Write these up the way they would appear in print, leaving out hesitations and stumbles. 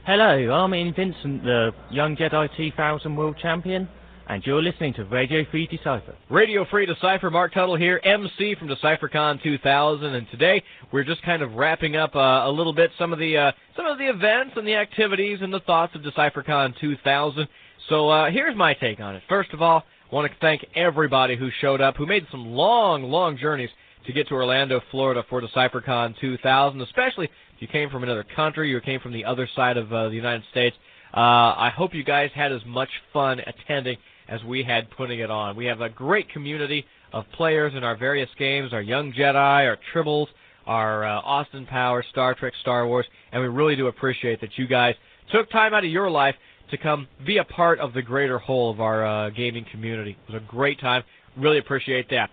Hello, I'm Ian Vincent, the Young Jedi 2000 World Champion, and you're listening to Radio Free Decipher. Radio Free Decipher, Mark Tuttle here, MC from DecipherCon 2000, and today we're just kind of wrapping up a little bit some of the events and the activities and the thoughts of DecipherCon 2000. So here's my take on it. First of all, I want to thank everybody who showed up, who made some long journeys to get to Orlando, Florida for DecipherCon 2000, especially if you came from another country or came from the other side of the United States. I hope you guys had as much fun attending as we had putting it on. We have a great community of players in our various games, our Young Jedi, our Tribbles, our Austin Powers, Star Trek, Star Wars, and we really do appreciate that you guys took time out of your life to come be a part of the greater whole of our gaming community. It was a great time. Really appreciate that.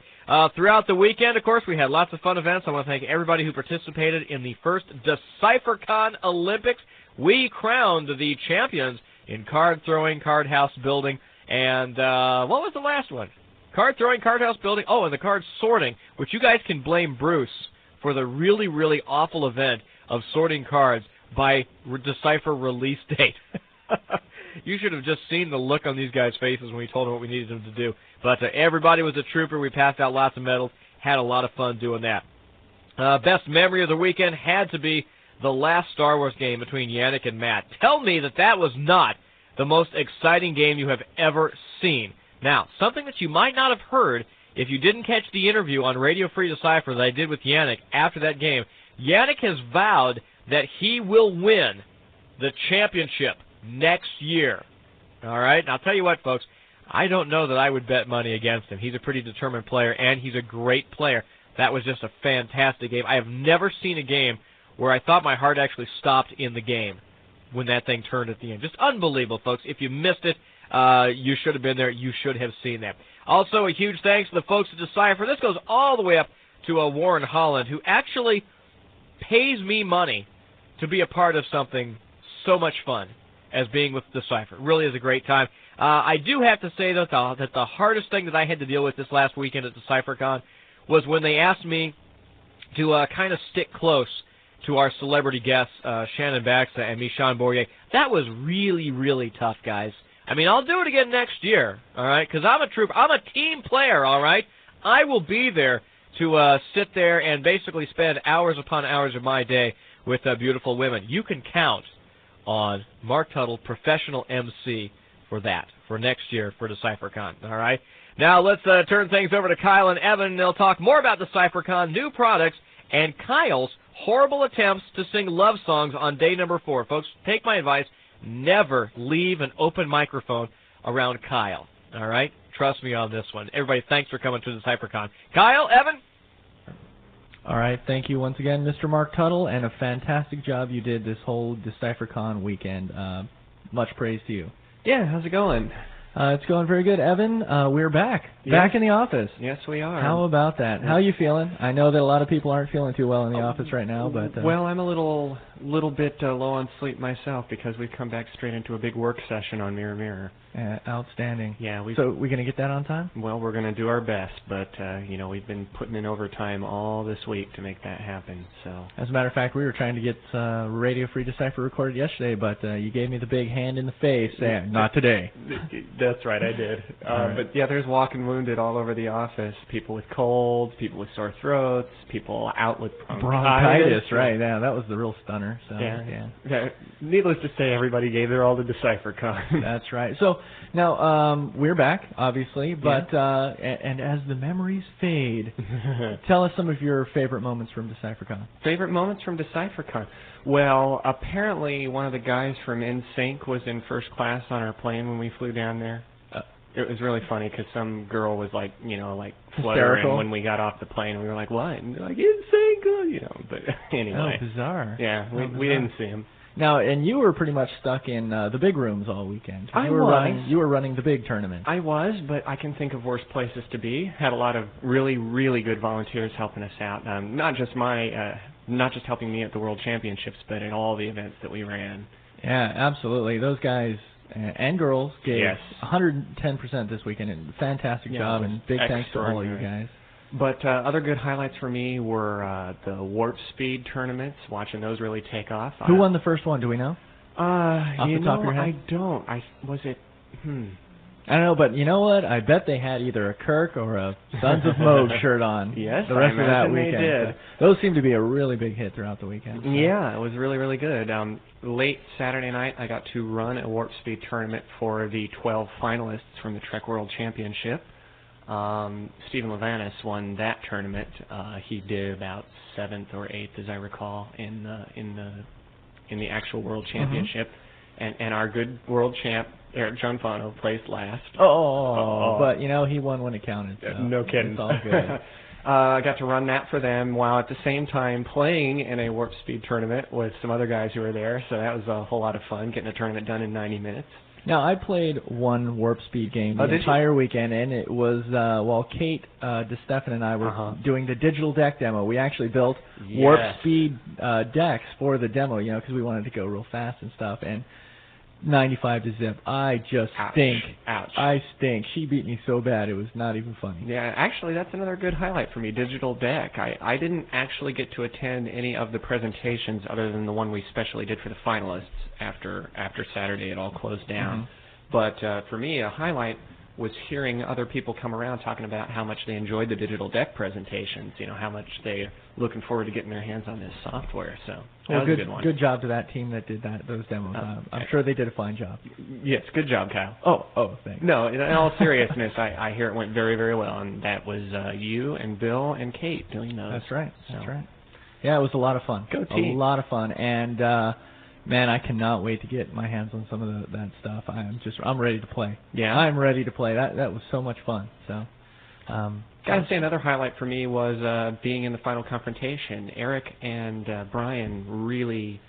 Throughout the weekend, of course, we had lots of fun events. I want to thank everybody who participated in the first DecipherCon Olympics. We crowned the champions in card throwing, card house building, and what was the last one? Card throwing, card house building, oh, and the card sorting, which you guys can blame Bruce for the really awful event of sorting cards by Decipher release date. You should have just seen the look on these guys' faces when we told them what we needed them to do. But everybody was a trooper. We passed out lots of medals. Had a lot of fun doing that. Best memory of the weekend had to be the last Star Wars game between Yannick and Matt. Tell me that that was not the most exciting game you have ever seen. Now, something that you might not have heard if you didn't catch the interview on Radio Free Decipher that I did with Yannick after that game. Yannick has vowed that he will win the championship next year. All right? Now, I'll tell you what, folks. I don't know that I would bet money against him. He's a pretty determined player, and he's a great player. That was just a fantastic game. I have never seen a game where I thought my heart actually stopped in the game when that thing turned at the end. Just unbelievable, folks. If you missed it, you should have been there. You should have seen that. Also, a huge thanks to the folks at Decipher. This goes all the way up to Warren Holland, who actually pays me money to be a part of something so much fun as being with Decipher. It really is a great time. I do have to say, though, that the hardest thing that I had to deal with this last weekend at DecipherCon was when they asked me to kind of stick close to our celebrity guests, Shannon Baxa and Michon Bourrier. That was really tough, guys. I mean, I'll do it again next year, all right, because I'm a trooper. I'm a team player, all right? I will be there to sit there and basically spend hours upon hours of my day with beautiful women. You can count on Mark Tuttle, professional MC, for that, for next year for DecipherCon, all right? Now let's turn things over to Kyle and Evan, and they'll talk more about DecipherCon, new products, and Kyle's horrible attempts to sing love songs on day number 4. Folks, take my advice. Never leave an open microphone around Kyle, all right? Trust me on this one. Everybody, thanks for coming to DecipherCon. Kyle, Evan? All right, thank you once again, Mr. Mark Tuttle, and a fantastic job you did this whole DecipherCon weekend. Much praise to you. Yeah, how's it going? It's going very good. Evan, we're back. Yes. Back in the office. Yes, we are. How about that? How are you feeling? I know that a lot of people aren't feeling too well in the office right now, but... Well, I'm a little bit low on sleep myself because we've come back straight into a big work session on Mirror Mirror. Outstanding. Yeah. So we're going to get that on time? Well, we're going to do our best, but, we've been putting in overtime all this week to make that happen, so... As a matter of fact, we were trying to get Radio Free Decipher recorded yesterday, but you gave me the big hand in the face saying, not today. That's right, I did. Right. But, yeah, there's walking wounded all over the office. People with colds, people with sore throats, people out with bronchitis. Right, yeah, that was the real stunner. So, yeah. Needless to say, everybody gave their all to DecipherCon. That's right. So, now, we're back, obviously, but and as the memories fade, tell us some of your favorite moments from DecipherCon. Favorite moments from DecipherCon? Well, apparently one of the guys from NSYNC was in first class on our plane when we flew down there. It was really funny because some girl was like, fluttering when we got off the plane. And we were like, what? And they're like, NSYNC, but anyway. Oh, bizarre. Yeah, we didn't see him. Now, and you were pretty much stuck in the big rooms all weekend. You were running the big tournament. I was, but I can think of worse places to be. Had a lot of really good volunteers helping us out. Not just helping me at the World Championships, but at all the events that we ran. Yeah, absolutely. Those guys and girls gave 110% this weekend. And fantastic job, and big thanks to all of you guys. But other good highlights for me were the Warp Speed tournaments, watching those really take off. Who won the first one, do we know? Off the top of your head? I don't. I don't know, but you know what? I bet they had either a Kirk or a Sons of Moog shirt on. Yes, the rest I of that imagine weekend. they did. Those seem to be a really big hit throughout the weekend. So. Yeah, it was really, really good. Late Saturday night, I got to run a Warp Speed tournament for the 12 finalists from the Trek World Championship. Stephen Levanis won that tournament. He did about 7th or 8th, as I recall, in the actual World Championship. And our good world champ, Eric Gianfano, placed last. But, you know, he won when it counted. So no kidding. It's all good. I got to run that for them while at the same time playing in a Warp Speed tournament with some other guys who were there. So that was a whole lot of fun, getting a tournament done in 90 minutes. Now, I played one Warp Speed game the entire weekend, and it was while Kate DeStefan and I were doing the digital deck demo. We actually built Warp Speed decks for the demo, you know, because we wanted to go real fast and stuff. And 95 to zip. I just stink. Ouch. I stink. She beat me so bad it was not even funny. Yeah, actually, that's another good highlight for me, digital deck. I didn't actually get to attend any of the presentations other than the one we specially did for the finalists after Saturday. It all closed down. But for me, a highlight was hearing other people come around talking about how much they enjoyed the digital deck presentations, you know, how much they're looking forward to getting their hands on this software. So that was a good one. Good job to that team that did those demos. I'm sure they did a fine job. Yes, good job, Kyle. Oh, thanks. No, in all seriousness, I hear it went very, very well, and that was you and Bill and Kate doing those. That's right. That's right. Yeah, it was a lot of fun. Go team. A lot of fun, and man, I cannot wait to get my hands on some of that stuff. I'm ready to play. Yeah, I'm ready to play. That was so much fun. So, gotta say, another highlight for me was being in the final confrontation. Eric and Brian really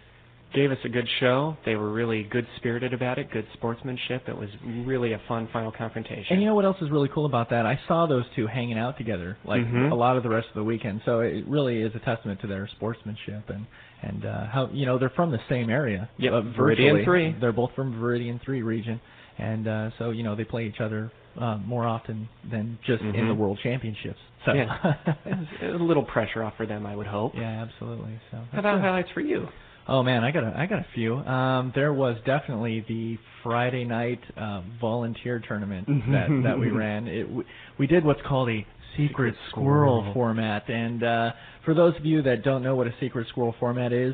gave us a good show. They were really good-spirited about it, good sportsmanship. It was really a fun final confrontation. And you know what else is really cool about that? I saw those two hanging out together like a lot of the rest of the weekend. So it really is a testament to their sportsmanship and how, you know, they're from the same area. Yep, Viridian 3. They're both from Viridian 3 region. And so, you know, they play each other more often than just in the World Championships. So yeah. It's a little pressure off for them, I would hope. Yeah, absolutely. So how about highlights for you? Oh man, I got a few. There was definitely the Friday night volunteer tournament that we ran. We did what's called a secret squirrel format, and for those of you that don't know what a secret squirrel format is,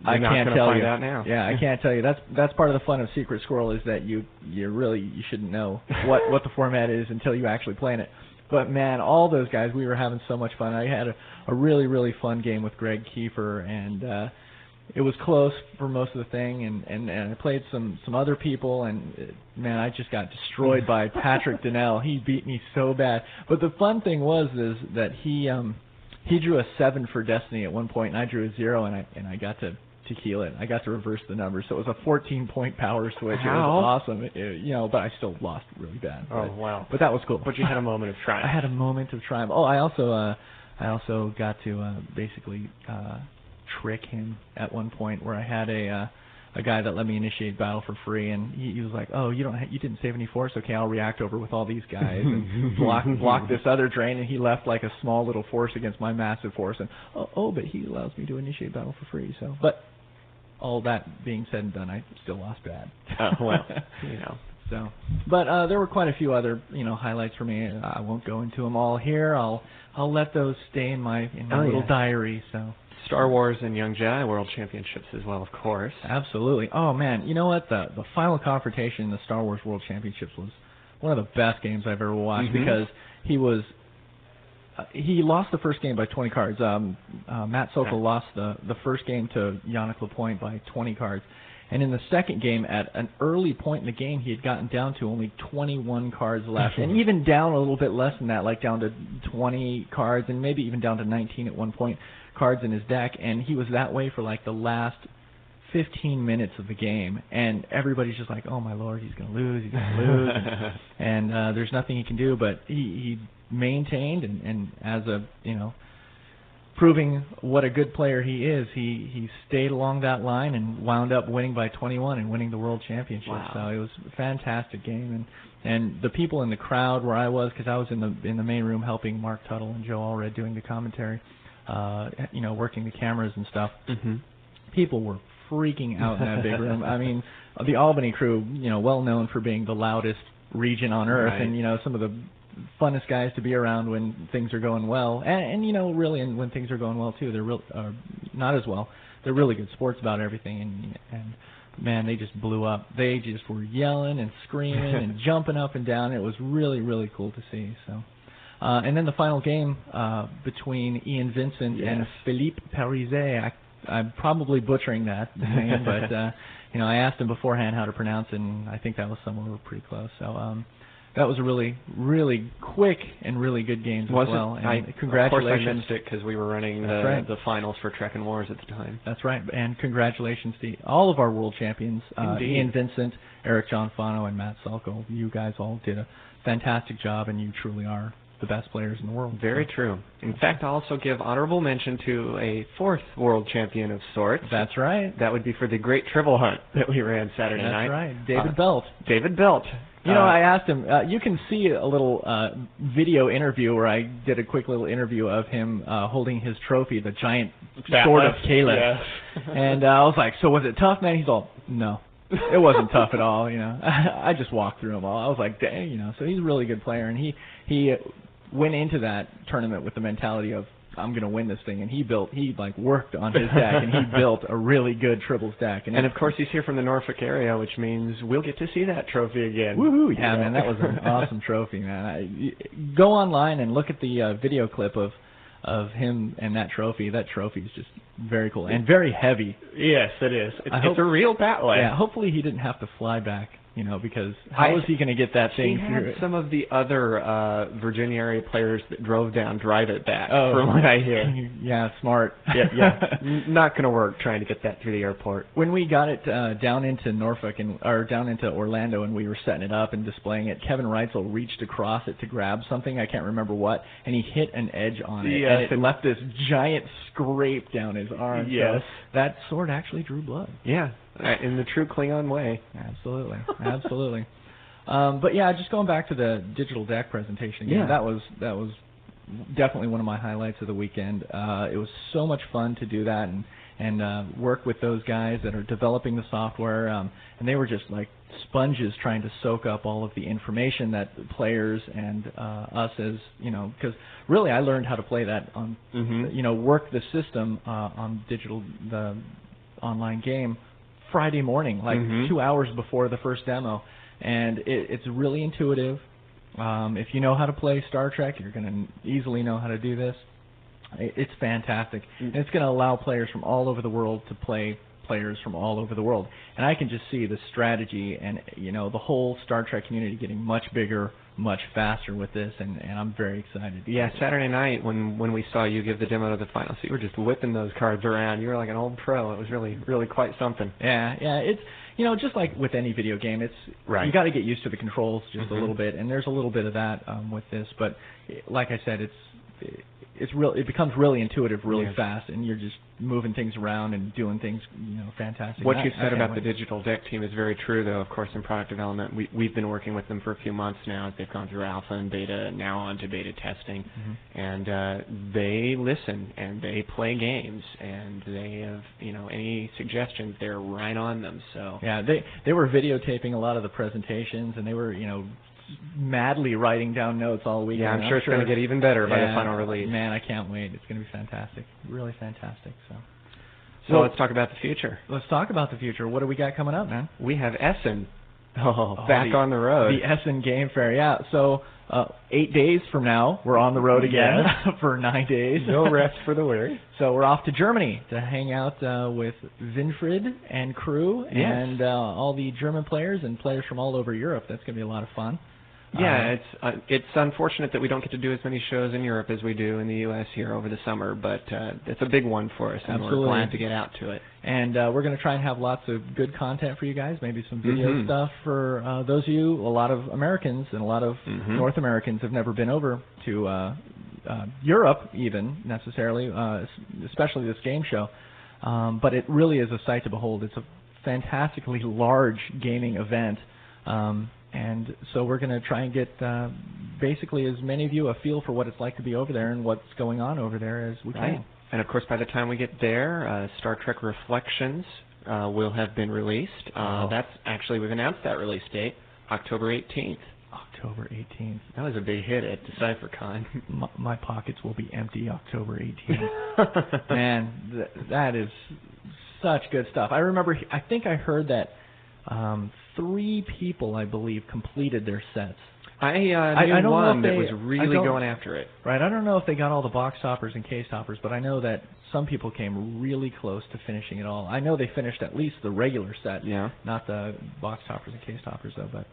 I can't tell you. Out now. Yeah, I can't tell you. That's part of the fun of secret squirrel is that you shouldn't know what the format is until you actually play in it. But man, all those guys, we were having so much fun. I had a really, really fun game with Greg Kiefer, and it was close for most of the thing, and I played some other people, and man, I just got destroyed by Patrick Donnell. He beat me so bad. But the fun thing is that he drew a 7 for Destiny at one point, and I drew a 0, and I got to heal it. I got to reverse the numbers, so it was a 14-point power switch. It was awesome, you know. But I still lost really bad. Wow! But that was cool. But you had a moment of triumph. I had a moment of triumph. Oh, I also got to basically trick him at one point where I had a guy that let me initiate battle for free, and he was like, "Oh, you didn't save any force? Okay, I'll react over with all these guys and block this other drain." And he left like a small little force against my massive force, and but he allows me to initiate battle for free. So, but all that being said and done, I still lost bad. Well, you know. So, but there were quite a few other highlights for me. I won't go into them all here. I'll let those stay in my little diary. So. Star Wars and Young Jedi World Championships as well, of course. Absolutely. Oh, man. You know what? The final confrontation in the Star Wars World Championships was one of the best games I've ever watched because he lost the first game by 20 cards. Matt Sokol lost the first game to Yannick Lapointe by 20 cards. And in the second game, at an early point in the game, he had gotten down to only 21 cards left. And even down a little bit less than that, like down to 20 cards and maybe even down to 19 at one point. Cards in his deck, and he was that way for like the last 15 minutes of the game, and everybody's just like, "Oh my lord, he's gonna lose, and there's nothing he can do." But he maintained, and as a proving what a good player he is, he stayed along that line and wound up winning by 21 and winning the world championship. Wow. So it was a fantastic game, and the people in the crowd where I was, because I was in the main room helping Mark Tuttle and Joe Allred doing the commentary. Working the cameras and stuff. People were freaking out in that big room. I mean, the Albany crew, well known for being the loudest region on Earth, Right. and some of the funnest guys to be around when things are going well, and really, and when things are going well too, they're not as well. They're really good sports about everything, and man, they just blew up. They just were yelling and screaming and jumping up and down. It was really, really cool to see. So, and then the final game between Ian Vincent and Philippe Parizet. I'm probably butchering that name, but I asked him beforehand how to pronounce it, and I think that was somewhere pretty close. So that was a really, really quick and really good game as well. And congratulations. Of course I missed it because we were running the finals for Trek and Wars at the time. That's right, and congratulations to all of our world champions, Ian Vincent, Eric John Fano, and Matt Salko. You guys all did a fantastic job, and you truly are the best players in the world. Very true. In fact, I'll also give honorable mention to a fourth world champion of sorts. That's right. That would be for the Great Tribbles Hunt that we ran Saturday night. That's right. David Belt. David Belt. I asked him, you can see a little video interview where I did a quick little interview of him holding his trophy, the giant sword of Caleb. Yes. And I was like, so was it tough, man? He's all, no. It wasn't tough at all, I just walked through them all. I was like, dang, so he's a really good player, and he went into that tournament with the mentality of, I'm going to win this thing, and he worked on his deck, and he built a really good Tribbles deck. And of course, he's here from the Norfolk area, which means we'll get to see that trophy again. Woohoo! Yeah, man, that was an awesome trophy, man. Go online and look at the video clip of him and that trophy. That trophy is just very cool and very heavy. Yes, it is. It's a real battle. Yeah, hopefully he didn't have to fly back. Because how is he going to get that thing through? He had some of the other Virginia area players that drive it back, from what I hear. Yeah, smart. Yeah. Not going to work trying to get that through the airport. When we got it down into Norfolk or down into Orlando, and we were setting it up and displaying it, Kevin Reitzel reached across it to grab something, I can't remember what, and he hit an edge on it, and it left this giant scrape down his arm. Yes. So that sword actually drew blood. Yeah. In the true Klingon way. Absolutely. But yeah, just going back to the digital deck presentation again, that was definitely one of my highlights of the weekend. It was so much fun to do that and work with those guys that are developing the software, and they were just like sponges trying to soak up all of the information that the players and us as, because really I learned how to play that on, work the system on the online game Friday morning, like 2 hours before the first demo, and it's really intuitive. If you know how to play Star Trek, you're going to easily know how to do this. It's fantastic, and it's going to allow players from all over the world to play players from all over the world. And I can just see the strategy and the whole Star Trek community getting much bigger, much faster with this, and I'm very excited. Yeah, Saturday night when we saw you give the demo to the finals, you were just whipping those cards around. You were like an old pro. It was really, really quite something. Yeah, it's just like with any video game, it's you got to get used to the controls just a little bit, and there's a little bit of that with this. But like I said, it becomes really intuitive really fast, and you're just moving things around and doing things fantastic. What you said about the digital deck team is very true, though. Of course, in product development, we've been working with them for a few months now as they've gone through alpha and beta, and now on to beta testing, and they listen and they play games, and they have any suggestions, they're right on them. So yeah, they were videotaping a lot of the presentations, and they were madly writing down notes all weekend. Yeah, I'm sure it's going to get even better by the final release. Man, I can't wait. It's going to be fantastic. Really fantastic. So let's talk about the future. Let's talk about the future. What do we got coming up, man? We have Essen. Back on the road. The Essen Game Fair, yeah. So 8 days from now, we're on the road again for 9 days. No rest for the weary. So we're off to Germany to hang out with Winfried and crew and all the German players and players from all over Europe. That's going to be a lot of fun. Yeah, it's unfortunate that we don't get to do as many shows in Europe as we do in the U.S. here over the summer, but it's a big one for us, and we're glad to get out to it. And we're going to try and have lots of good content for you guys, maybe some video stuff for those of you. A lot of Americans and a lot of North Americans have never been over to Europe even necessarily, especially this game show. But it really is a sight to behold. It's a fantastically large gaming event. And so we're going to try and get basically as many of you a feel for what it's like to be over there and what's going on over there as we can. And of course, by the time we get there, Star Trek Reflections will have been released. That's actually, we've announced that release date, October 18th. October 18th. That was a big hit at DecipherCon. My pockets will be empty October 18th. Man, that is such good stuff. I remember, I think I heard that 3 people, I believe, completed their sets. I knew one that was really going after it. Right. I don't know if they got all the box toppers and case toppers, but I know that some people came really close to finishing it all. I know they finished at least the regular set, not the box toppers and case toppers, though. But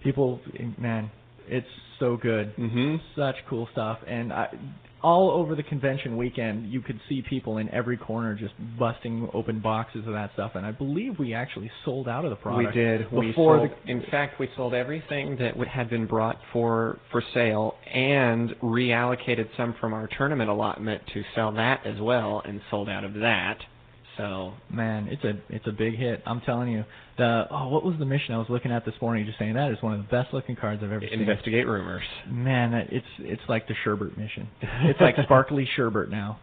people, man, it's so good. Such cool stuff. And all over the convention weekend, you could see people in every corner just busting open boxes of that stuff. And I believe we actually sold out of the product. We did. In fact, we sold everything that had been brought for sale and reallocated some from our tournament allotment to sell that as well, and sold out of that. So, man, it's a big hit. I'm telling you. What was the mission I was looking at this morning? Just saying that is one of the best looking cards I've ever seen. Investigate rumors. Man, it's like the Sherbert mission. It's like sparkly Sherbert now.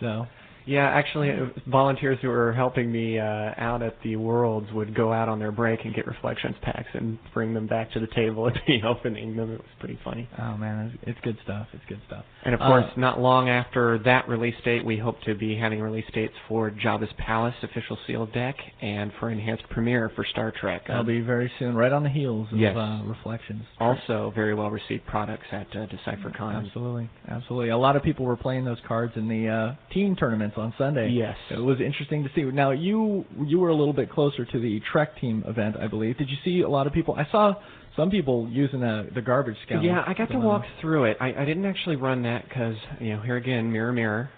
So. Yeah, actually, volunteers who were helping me out at the Worlds would go out on their break and get Reflections packs and bring them back to the table and be opening them. It was pretty funny. Oh, man, it's good stuff. It's good stuff. And, of course, not long after that release date, we hope to be having release dates for Jabba's Palace official sealed deck and for Enhanced Premiere for Star Trek. That'll be very soon, right on the heels of Reflections. Also, very well-received products at DecipherCon. Absolutely, absolutely. A lot of people were playing those cards in the team tournaments on Sunday. Yes. It was interesting to see. Now, you were a little bit closer to the Trek team event, I believe. Did you see a lot of people? I saw some people using the garbage scout. Yeah, I got to walk through it. I didn't actually run that because, here again, mirror,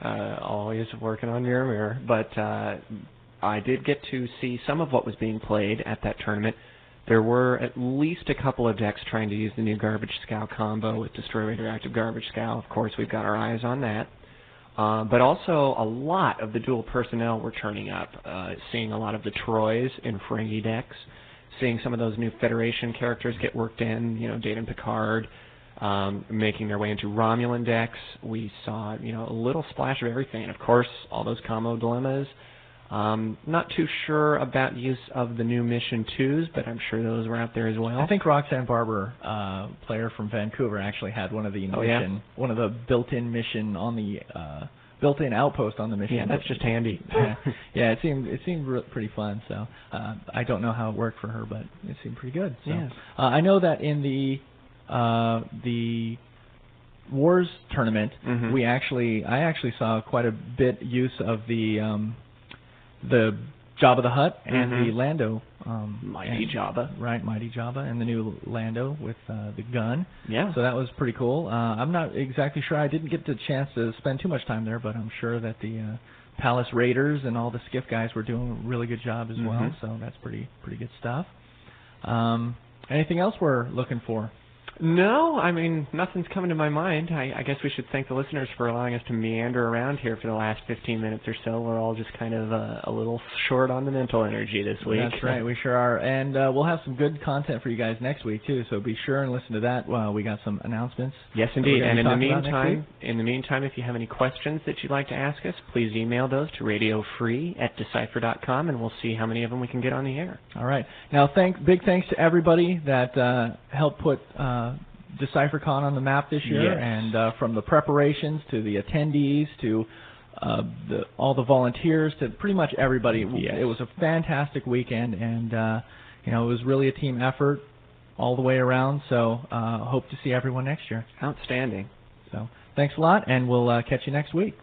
always working on mirror. But I did get to see some of what was being played at that tournament. There were at least a couple of decks trying to use the new Garbage Scow combo with Destroy Radioactive Garbage Scow. Of course, we've got our eyes on that. But also a lot of the dual personnel were turning up, seeing a lot of the Troys in Ferengi decks, seeing some of those new Federation characters get worked in, Data and Picard, making their way into Romulan decks. We saw, a little splash of everything. And, of course, all those combo dilemmas. Not too sure about use of the new Mission 2s, but I'm sure those were out there as well. I think Roxanne Barber, player from Vancouver, actually had one of the one of the built-in mission on the built-in outpost on the mission. Yeah, that's just handy. Yeah, it seemed pretty fun. So I don't know how it worked for her, but it seemed pretty good. So, yeah. I know that in the Wars tournament, I actually saw quite a bit use of the Jabba the Hutt and the Lando. Mighty Jabba. Right, Mighty Jabba and the new Lando with the gun. Yeah. So that was pretty cool. I'm not exactly sure. I didn't get the chance to spend too much time there, but I'm sure that the Palace Raiders and all the Skiff guys were doing a really good job as well. So that's pretty good stuff. Anything else we're looking for? No, I mean, nothing's coming to my mind. I guess we should thank the listeners for allowing us to meander around here for the last 15 minutes or so. We're all just kind of a little short on the mental energy this week. That's right, we sure are. And we'll have some good content for you guys next week, too, so be sure and listen to that. We got some announcements. Yes, indeed. And in the meantime, if you have any questions that you'd like to ask us, please email those to radiofree@decipher.com, and we'll see how many of them we can get on the air. All right. Now, big thanks to everybody that helped put DecipherCon on the map this year, and from the preparations to the attendees to all the volunteers to pretty much everybody. It was a fantastic weekend, and it was really a team effort all the way around. So hope to see everyone next year. Outstanding. So thanks a lot, and we'll catch you next week.